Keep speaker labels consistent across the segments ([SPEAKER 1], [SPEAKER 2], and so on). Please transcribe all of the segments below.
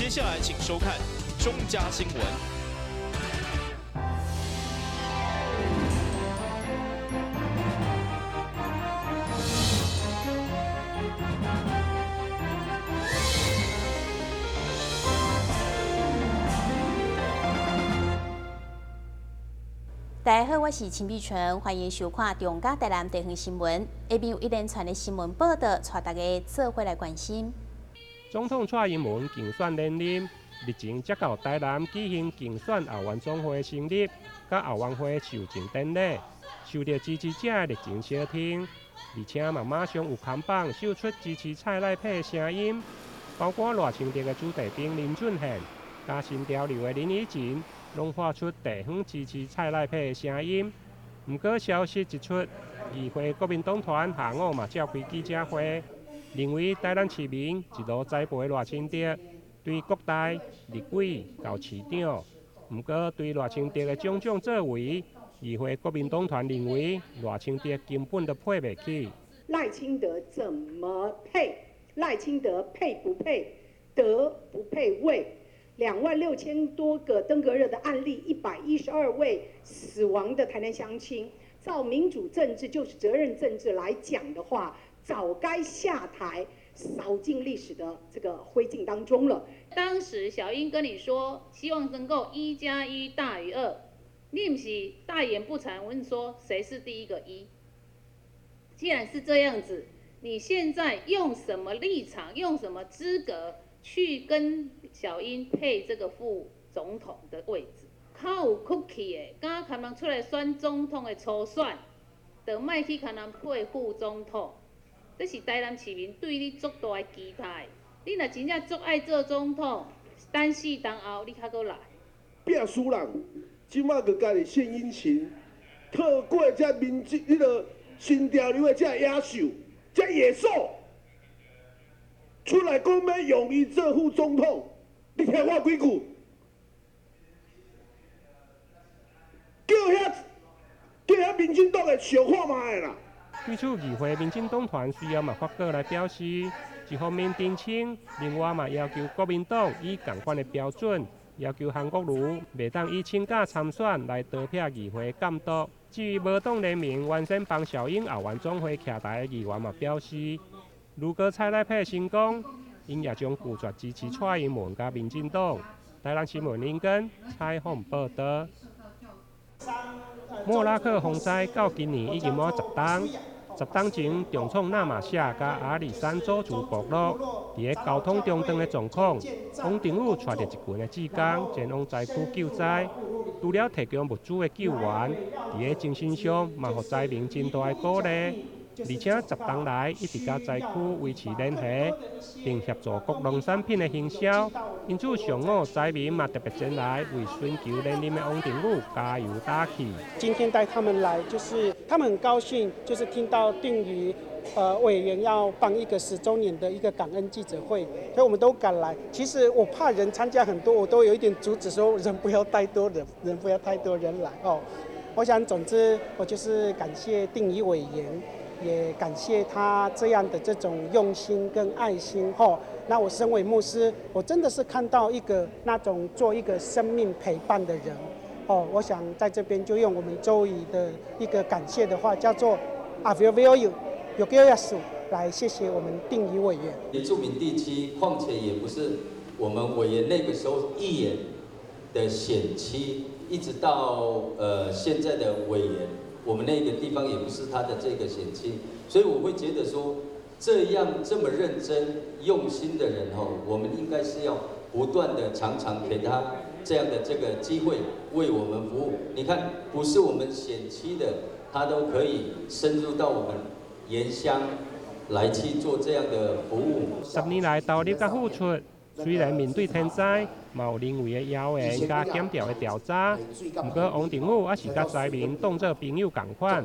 [SPEAKER 1] 接下来请收看中嘉新闻。
[SPEAKER 2] 大家好，我是陈碧纯，欢迎收看中嘉台南地方新闻。下面有一连串的新闻报道，带大家做伙来关心。
[SPEAKER 3] 总统蔡英文竞选连任，日前接到台南举行竞选后援总会成立，甲后援会授证典礼，受到支持者的热情相挺，而且马上有看板秀出支持蔡赖配的声音，包括赖清德的子弟兵林俊宪，加新潮流的林怡晴，拢发出地方支持蔡赖配的声音。不过消息一出，议会国民党团下午嘛召开记者会。认为台南市民一路栽培赖清德，对国代、立委到市长。不过对赖清德的种种作为，议会国民党团认为赖清德根本都配不起。
[SPEAKER 4] 赖清德怎么配？赖清德配不配？德不配位？26000多个登革热的案例，112位死亡的台南乡亲，照民主政治就是责任政治来讲的话，早该下台，扫进历史的这个灰烬当中了。
[SPEAKER 5] 当时小英跟你说，希望能够1+1大于2，你不是大言不惭问说谁是第一个1？既然是这样子，你现在用什么立场，用什么资格去跟小英配这个副总统的位置？较有骨气的，敢可能出来选总统的初选，就莫去可能配副总统。这是台南市民对你足大的期待。你若真正足爱做总统，等死等后你较搁来。
[SPEAKER 6] 拼输人，即马个家己献殷勤，透过这迄个新潮流的这野兽、这野兽，出来讲要用伊做副总统，你听我几句？叫遐民进党的小看卖啦。
[SPEAKER 3] 对此，议会民进党团需要发稿来表示，一方面澄清，另外要求国民党以同款的标准，要求韩国瑜袂当以请假参选来倒撇议会监督。至于无党联名完成帮小英后援总会徛台的议员嘛表示，如果蔡赖配成功，因也将拒绝支持蔡英文甲民进党。台南新闻林根采访报道。莫拉克洪灾到今年已经满10冬，10冬前重创纳马夏甲阿里山州族部落，伫个交通中断的状况，王政府带着一群的志工前往灾区救灾，除了提供物资的救援，伫个精神上嘛，予灾民真大的鼓励。而且10冬来一直甲灾区维持联系，并协助各农产品的行销。因此，上午灾民嘛特别前来为寻求连任的王政府加油打气。
[SPEAKER 7] 今天带他们来，就是他们很高兴，就是听到定于委员要办一个10周年的一个感恩记者会，所以我们都赶来。其实我怕人参加很多，我都有一点阻止说人不要太多人，人不要太多人来哦。我想，总之我就是感谢定于委员。也感谢他这样的这种用心跟爱心那我身为牧师，我真的是看到一个那种做一个生命陪伴的人我想在这边就用我们周语的一个感谢的话，叫做 Avivayu Yogiyasu 来谢谢我们定于委员。
[SPEAKER 8] 原住民地区，况且也不是我们委员那个时候议员的选区，一直到现在的委员。我们那个地方也不是他的这个选区，所以我会觉得说，这么认真用心的人我们应该是要不断的常常给他这样的这个机会为我们服务。你看，不是我们选区的，他都可以深入到我们原乡来去做这样的服务。
[SPEAKER 3] 10年来投入甲付出，虽然面对天灾，嘛有人为的谣言甲检调的调查，不过王政府也是甲灾民当作朋友同款，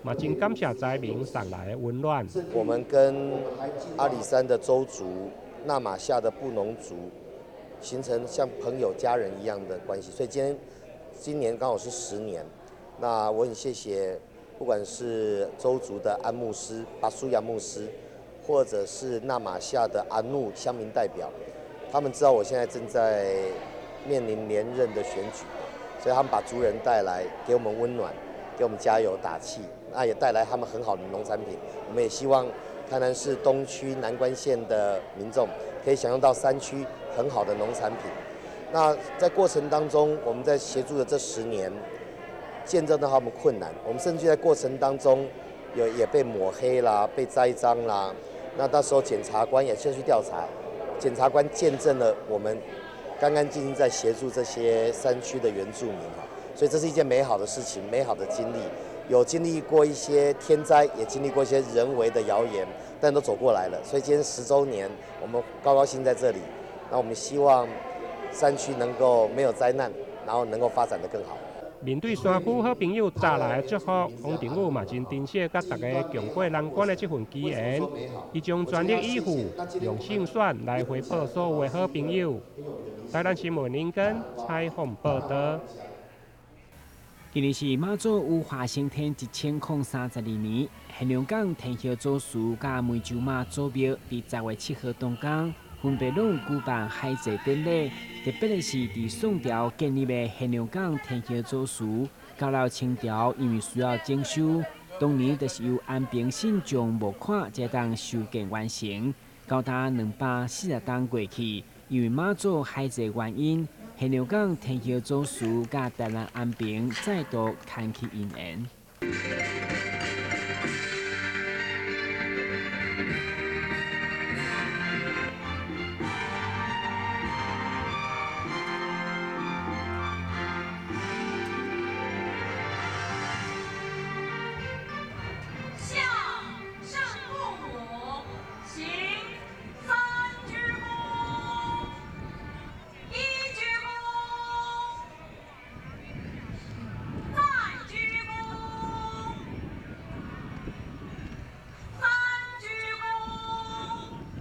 [SPEAKER 3] 嘛真感谢灾民送来的温暖。
[SPEAKER 9] 我们跟阿里山的州族、纳马夏的布农族形成像朋友、家人一样的关系，所以今年刚好是10年。那我很谢谢，不管是州族的安牧师、巴苏亚牧师，或者是纳马夏的阿努乡民代表。他们知道我现在正在面临连任的选举，所以他们把族人带来，给我们温暖，给我们加油打气，那也带来他们很好的农产品。我们也希望台南市东区南关县的民众可以享用到山区很好的农产品。那在过程当中，我们在协助的这10年，见证到他们困难，我们甚至在过程当中也被抹黑啦，被栽赃啦。那到时候检察官也先去调查，检察官见证了我们干干净净在协助这些山区的原住民哈，所以这是一件美好的事情，美好的经历。有经历过一些天灾，也经历过一些人为的谣言，但都走过来了。所以今天10周年，我们高高兴在这里。那我们希望山区能够没有灾难，然后能够发展得更好。
[SPEAKER 3] 面对山区好朋友带来的祝福，黄定宇嘛真珍惜甲大家共过难关的这份机缘，伊将全力以赴，用胜选来回报所有的好朋友。台南新闻林根采访报道。
[SPEAKER 10] 今年是马祖有华兴天1032年，黑龙江天后祖师甲湄洲马祖庙伫10月7号当天，分别拢举办海祭典礼。特别的是，伫宋朝建立的黑龙江天后祖师，到了清朝因为需要整修，当年就是由安平信众募款才当修建完成。高达240天过去，因为马祖海祭原因。黑龙江天后祖师甲台南安平再度牵起姻缘。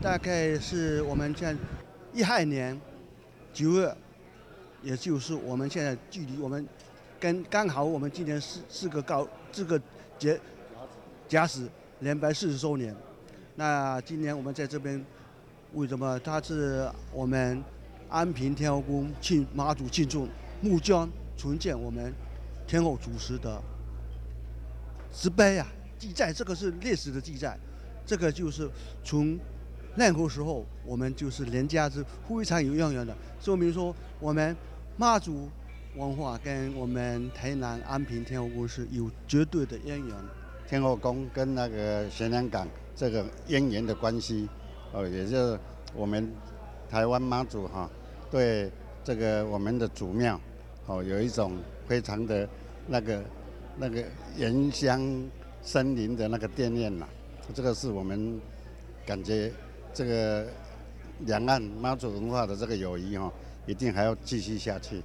[SPEAKER 11] 大概是我们现在12年9月，也就是我们现在距离我们刚好我们今年是个甲子240周年。那今年我们在这边，为什么？它是我们安平天后宫妈祖庆祝募捐重建我们天后祖师的石碑啊，记载，这个是历史的记载，这个就是从任何时候，我们就是人家是非常有渊源的，说明说我们妈祖文化跟我们台南安平天后宫是有绝对的渊源。
[SPEAKER 12] 天后宫跟那个咸阳港这个渊源的关系，也就是我们台湾妈祖对这个我们的祖庙，有一种非常的那个原乡森林的那个惦念啦，这个是我们感觉。这个两岸妈祖文化的这个友谊一定还要继续下去。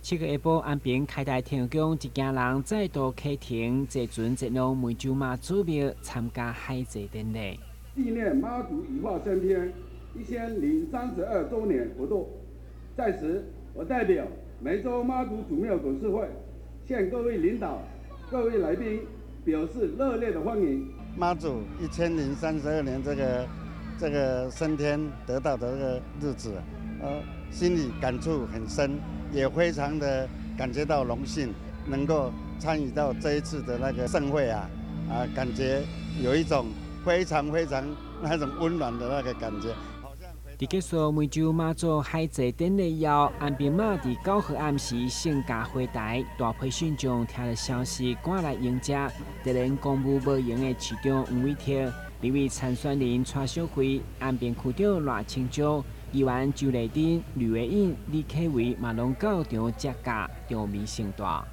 [SPEAKER 10] 7月下晡，安平开大天后宫一家人再度启程，坐船前往湄洲妈祖庙参加海祭典礼。
[SPEAKER 13] 纪念妈祖羽化升天1032周年活动，在此我代表梅州妈祖祖庙董事会，向各位领导、各位来宾表示热烈的欢迎。
[SPEAKER 12] 妈祖1032年这个升天得到的这个日子，心里感触很深，也非常的感觉到荣幸，能够参与到这一次的那个盛会感觉有一种非常那种温暖的那个感觉。
[SPEAKER 10] 伫结束湄洲妈祖海祭典礼以后，安平妈伫9号暗时盛驾回台，大批信众听到消息赶来迎接。特连公务无用的市长黄伟哲、立委参选人蔡小辉、安平区长赖清洲、议员周丽珍、吕维颖、李启伟嘛拢到场接驾，场面盛大。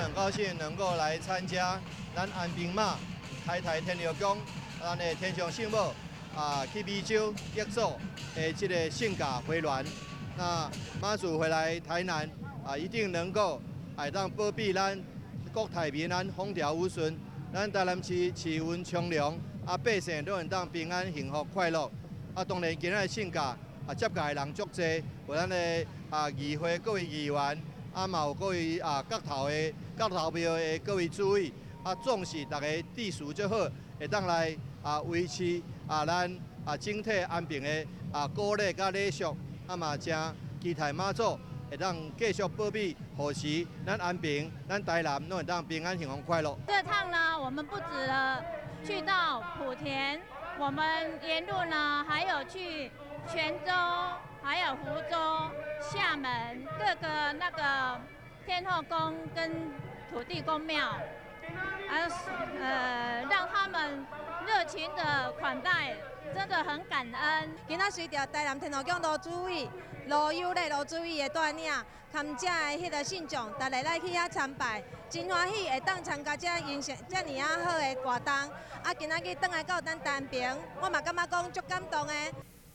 [SPEAKER 14] 很高兴能够来参加咱安平妈开台天后宫咱的天上圣母去美洲约束的这个圣驾回銮。那妈祖回来台南一定能够让保庇咱国泰民安、风调雨顺，咱台南市气温从良，百姓都能当平安、幸福、快乐。当然今仔的圣驾接驾的人足侪，有咱的议会各位议员，嘛有各位各头庙的各位主委，总是大家秩序最好，会当来维持咱整体安平的鼓励甲礼俗，嘛真期待妈祖会当继续保庇护持咱安平、咱台南，拢会当平安、幸福、快乐。
[SPEAKER 15] 这趟呢，我们不止了去到莆田，我们沿路呢还有去泉州，还有福州、厦门各个那个天后宫跟土地公庙，让他们热情的款待，真的很感恩。
[SPEAKER 16] 今仔随着台南天后宫卢主委、卢友咧卢主委的带领，含遮的迄个信众，大家来去遐参拜，真欢喜会当参加遮形象遮尔好的活动。今仔日转来到咱安平，我嘛感觉讲足感动的。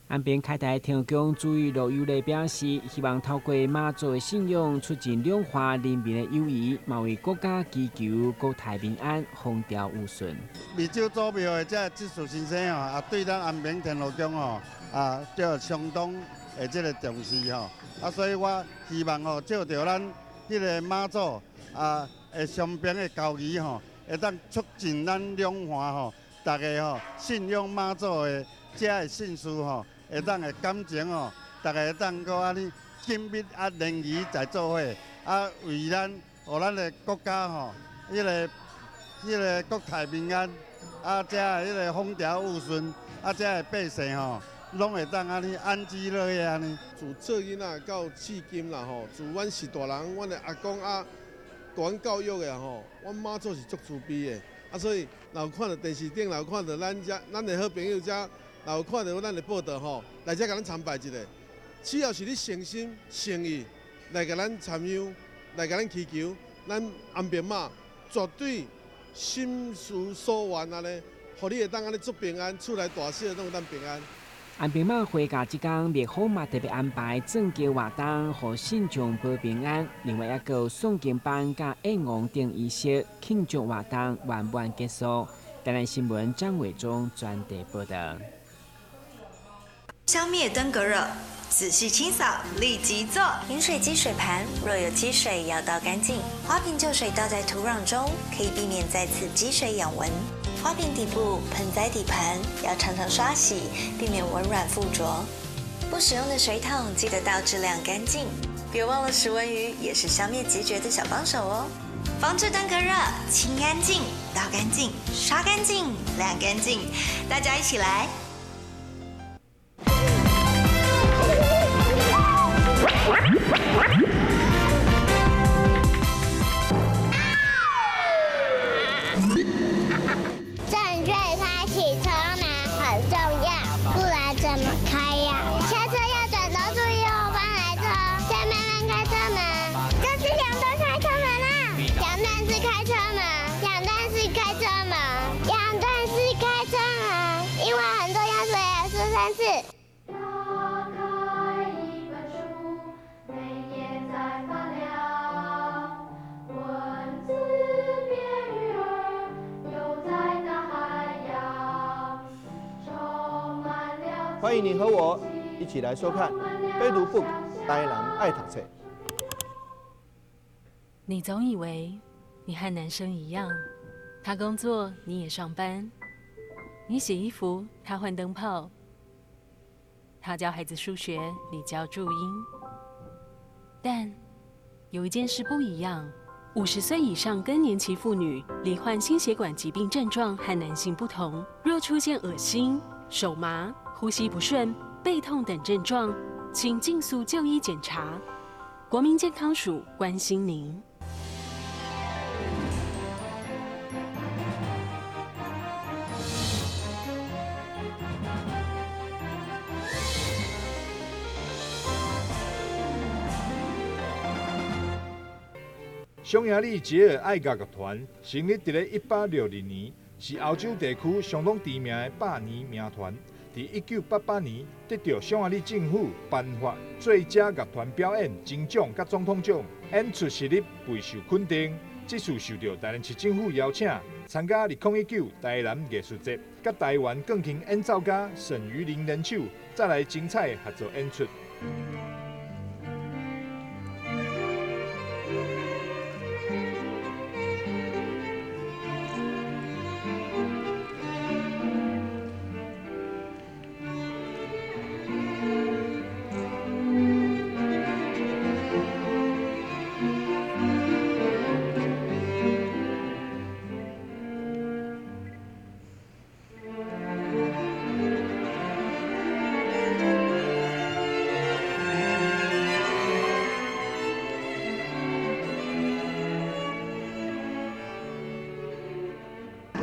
[SPEAKER 10] 安平开台天后宫主委卢友咧表示，希望透过妈祖的信仰，促进两华人民的友谊，嘛为国家祈求国泰民安、风调雨顺。
[SPEAKER 12] 湄洲祖庙的这技术先生哦，对咱安平天后宫哦，就相当的这个重视吼。所以我希望哦，照着咱迄个妈祖的双边的交谊吼，会当促进咱两华吼，大家吼信仰妈祖的这的信事吼。会当的感情哦，大家会当搁安尼紧密联谊在做伙，为咱互咱的国家吼，迄个国泰民安，这迄个风调雨顺，这的百姓吼，拢会当安尼安居乐业安尼。
[SPEAKER 6] 自做囡仔到至今啦吼，自阮是大人，阮的阿公大阮教育的吼，阮妈祖是足慈悲的，所以若有看到电视顶，若有看到咱的好朋友遮。若有看到咱的报道吼，来遮甲咱参拜一下。只要是你诚心诚意来甲咱参香，来甲咱祈求，咱安平妈绝对心事所愿安尼，互你会当安尼足平安，厝内大小拢会当平安。
[SPEAKER 10] 安平妈回家即天，灭火嘛特别安排正桥活动，互信众保平安。另外，还有诵经班甲宴王等仪式庆祝活动圆满结束。台南新闻张伟忠专题报道。
[SPEAKER 17] 消灭登革热，仔细清扫，立即做。饮水机水盘若有积水，要倒干净。花瓶旧水倒在土壤中，可以避免再次积水养蚊。花瓶底部、盆栽底盘要常常刷洗，避免蚊卵附着。不使用的水桶记得倒至晾干净。别忘了食蚊鱼也是消灭孑孓的小帮手哦。防治登革热，清干净、倒干净、刷干净、晾干净，大家一起来。
[SPEAKER 18] 正确开启车门很重要，不然怎么开呀？下车要转头注意后方来车，先慢慢开车门。这是两段开车门啦，两段式开车门，两段式开车门，两段式开车门，英文很重要，所以说3次。
[SPEAKER 14] 欢迎你和我一起来收看《飞读 Book》台南爱读册。
[SPEAKER 19] 你总以为你和男生一样，他工作，你也上班；你洗衣服，他换灯泡；他教孩子数学，你教注音。但有一件事不一样：50岁以上更年期妇女罹患心血管疾病症状和男性不同，若出现恶心、手麻、呼吸不顺、背痛等症状，请尽速就医检查。国民健康署关心您。
[SPEAKER 20] 匈牙利杰尔爱乐乐团成立伫咧1862年，是欧洲地区相当知名的百年名团。伫1988年得到匈牙利政府颁发最佳乐团表演金奖甲总统奖，演出实力备受肯定。这次受到台南市政府邀请，参加2019台南艺术节，甲台湾钢琴演奏家沈于玲联手，再来精彩合作演出。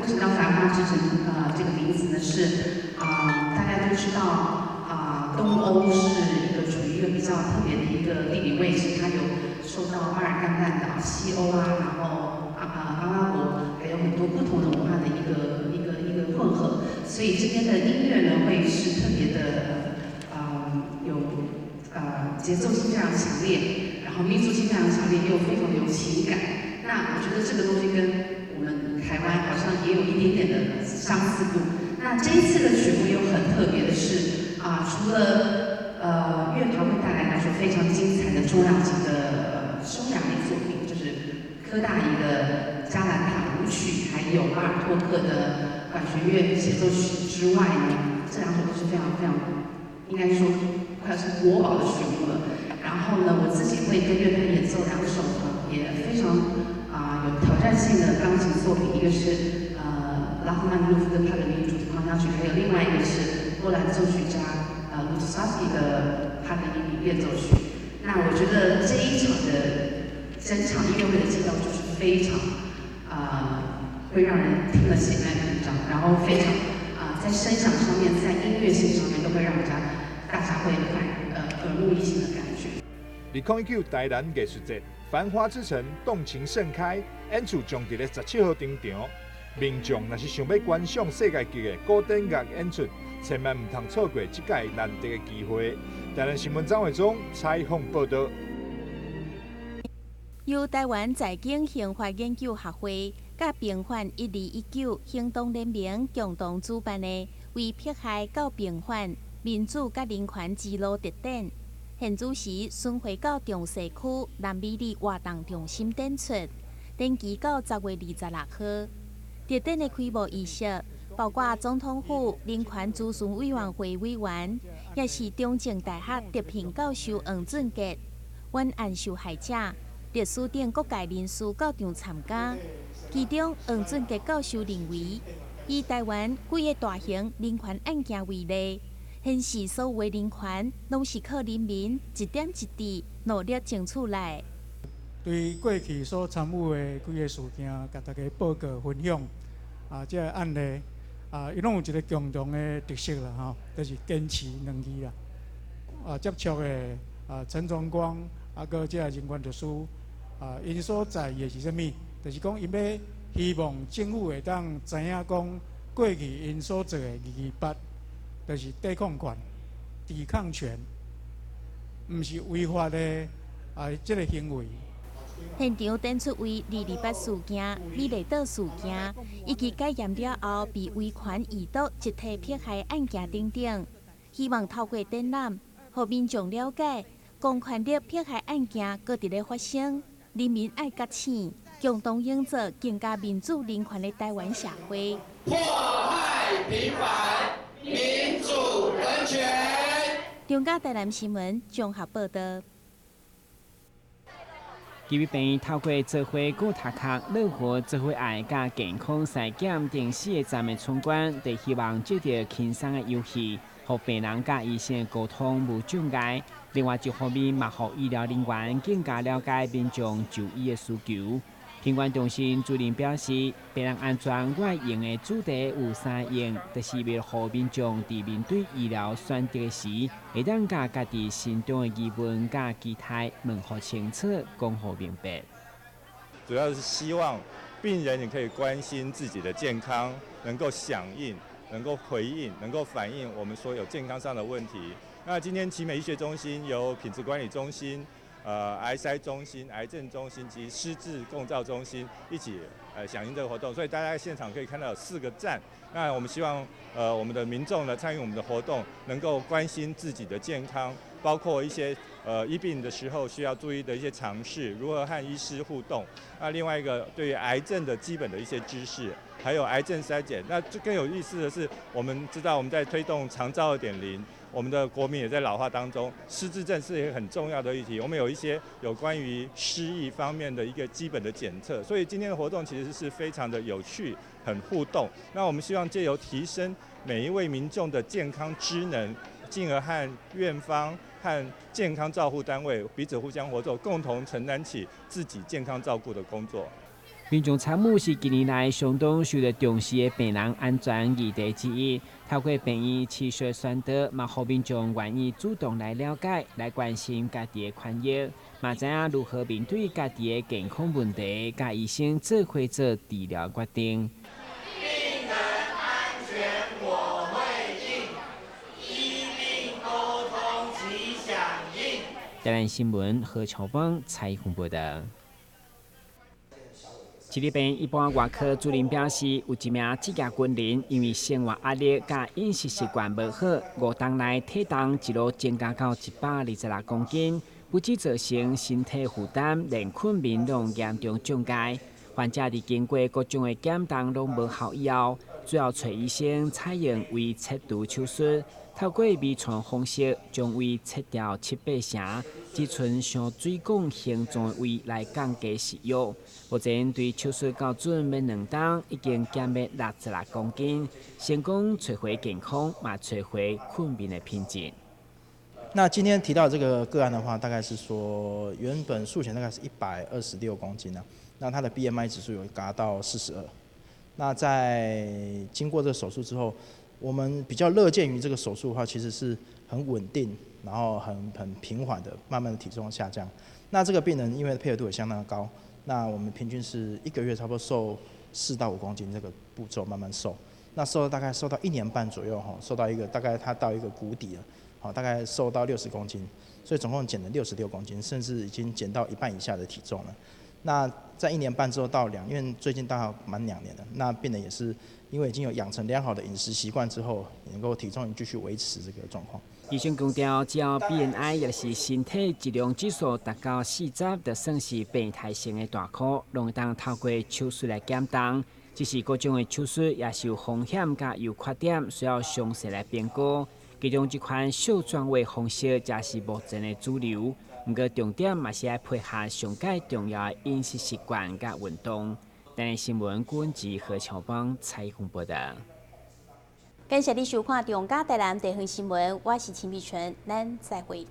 [SPEAKER 21] 为什么叫繁花之城？这个名字呢是大家都知道东欧是一个处于一个比较特别的一个地理位置，它有受到巴尔干半岛、西欧然后阿拉伯，还有很多不同的文化的一个混合，所以这边的音乐呢会是特别的有节奏性非常强烈，然后民族性非常强烈，又非常的有情感。那我觉得这个东西跟我们台湾好像也有一点点的相似度。那这一次的曲目又很特别的是除了乐团会带来说非常精彩的重量级的匈牙利作品，就是科大仪的加兰塔舞曲，还有巴尔托克的管弦乐协奏曲之外呢，这两首都是非常非常应该说快要是国宝的曲目了。然后呢，我自己会跟乐团演奏两首也非常有挑战性的钢琴作品，一个是拉赫曼尼诺夫的帕格尼尼主题狂想曲，还有另外一个是波兰作曲家卢特萨斯基的帕格尼尼变奏曲。那我觉得这一场的整场音乐会的基调就是非常会让人听了血脉喷张，然后非常在声响上面，在音乐性上面都会让大家会耳目一新的感觉。
[SPEAKER 20] 2019台南艺术节繁花之城动情盛开，演出将伫咧17号登场。民众若是想要观赏世界级的古典乐演出，千万唔通错过这届难得的机会。台南新闻张伟忠采访报道。
[SPEAKER 2] 由台湾财经刑法研究学会甲平反1219行动联盟共同主办的为迫害到平反民主甲人权之路特展，现主时巡回到中西区南美里活动中心展出，展期到10月26号。特展的开幕仪式包括总统府人权咨询委员会委员，也是中正大学特聘教授黄俊杰、冤案受害者、律师等各界人士到场参加。其中，黄俊杰教授认为，以台湾几个大型人权案件为例，显示所有的人权拢是靠人民一点一滴努力争取来。
[SPEAKER 7] 对过去所参与的几个事件，甲大家报告分享。这个案例伊拢有一个共同的特色啦，就是坚持2字啦。接触的陈崇光，搁这个人权律师，因所在意的是啥物？就是讲，因要希望政府会当知影讲，过去因所做的228，就是抵抗权、抵抗权，毋是违法的这个行为。
[SPEAKER 2] 现场展出为228事件、美丽岛事件，以及解验了后被维权遗毒集体迫害案件等等，希望透过展览，让民众了解公权力迫害案件搁伫咧发生，人民爱觉醒，共同营造更加民主人权的台湾社会。
[SPEAKER 22] 迫害平反，民主人权。
[SPEAKER 2] 中嘉台南新闻综合报道。
[SPEAKER 10] 基于病透过做伙顾读课、乐活做伙爱甲健康筛检等4个站的参观，就希望借着轻松的游戏，让病人甲医生沟通无障碍。另外一方面，嘛让医疗人员更加了解民众就医的需求。品管中心主任表示，病人安全我用的主题有3用，就是为了让民众伫面对医疗选择时，会当甲家己心中的疑问甲期待问好清楚，讲好明白。
[SPEAKER 1] 主要是希望病人也可以关心自己的健康，能够响应、能够回应、能够反映我们所有健康上的问题。那今天奇美医学中心由品质管理中心、癌筛中心、癌症中心及失智共照中心一起响应这个活动，所以大家在现场可以看到有4个站。那我们希望我们的民众呢参与我们的活动，能够关心自己的健康，包括一些医病的时候需要注意的一些常识，如何和医师互动。那另外一个对于癌症的基本的一些知识，还有癌症筛检。那更有意思的是，我们知道我们在推动长照2.0。我们的国民也在老化当中，失智症是一个很重要的议题。我们有一些有关于失忆方面的一个基本的检测，所以今天的活动其实是非常的有趣，很互动。那我们希望借由提升每一位民众的健康知能，进而和院方和健康照护单位彼此互相合作，共同承担起自己健康照顾的工作。
[SPEAKER 10] 民众参与是近年来相当受到重视的病人安全议题之一。透过病院持续宣导，嘛让民众愿意主动来了解、来关心家己的权益，嘛知影如何面对家己的健康问题，甲医生做伙做治疗决定。
[SPEAKER 22] 病人安全我会应，医病沟通齐响应。
[SPEAKER 10] 台湾新闻何乔邦采访报道。这里边一般外科主任表示，有一名职业军人因为生活压力甲饮食习惯无好，5天内体重一路增加到126公斤，不止造成身体负担，连困眠拢严重障碍。患者伫经过各种的检查拢无效以后，最后找医生采用胃切除手术，透过微创方式将胃切掉7-8成，只剩像水管形状的胃来降低食欲。目前对手术到准要2天，已经减灭66公斤，成功找回健康，嘛找回困眠的品质。
[SPEAKER 4] 那今天提到这个个案的话，大概是说原本术前大概是126公斤啊，那他的 BMI 指数有达到42。那在经过这个手术之后，我们比较乐见于这个手术的话，其实是很稳定，然后很平缓的，慢慢的体重下降。那这个病人因为配合度也相当的高，那我们平均是1个月差不多瘦4到5公斤这个步骤慢慢瘦。那大概瘦到1年半左右哈，瘦到大概他到一个谷底了，好，大概瘦到60公斤，所以总共减了66公斤，甚至已经减到1半以下的体重了。那在1年半之后到因为最近大概满2年了，那病人也是因为已经有养成良好的饮食习惯之后，能够体重继续维持这个状况。
[SPEAKER 10] 医生强调，只要 BMI 也是身体质量指数达到40，就算是病态性的大考，拢当透过手术来减重。只是各种的手术也是有风险甲有缺点，需要详细来评估。其中这款小转位方式才是目前的主流。不过重点嘛是要配合上界重要的饮食习惯甲运动。台湾新闻顾问及何乔邦采访报道。
[SPEAKER 2] 感谢你收看《中嘉台南地方新闻》，我是秦碧纯，咱再会。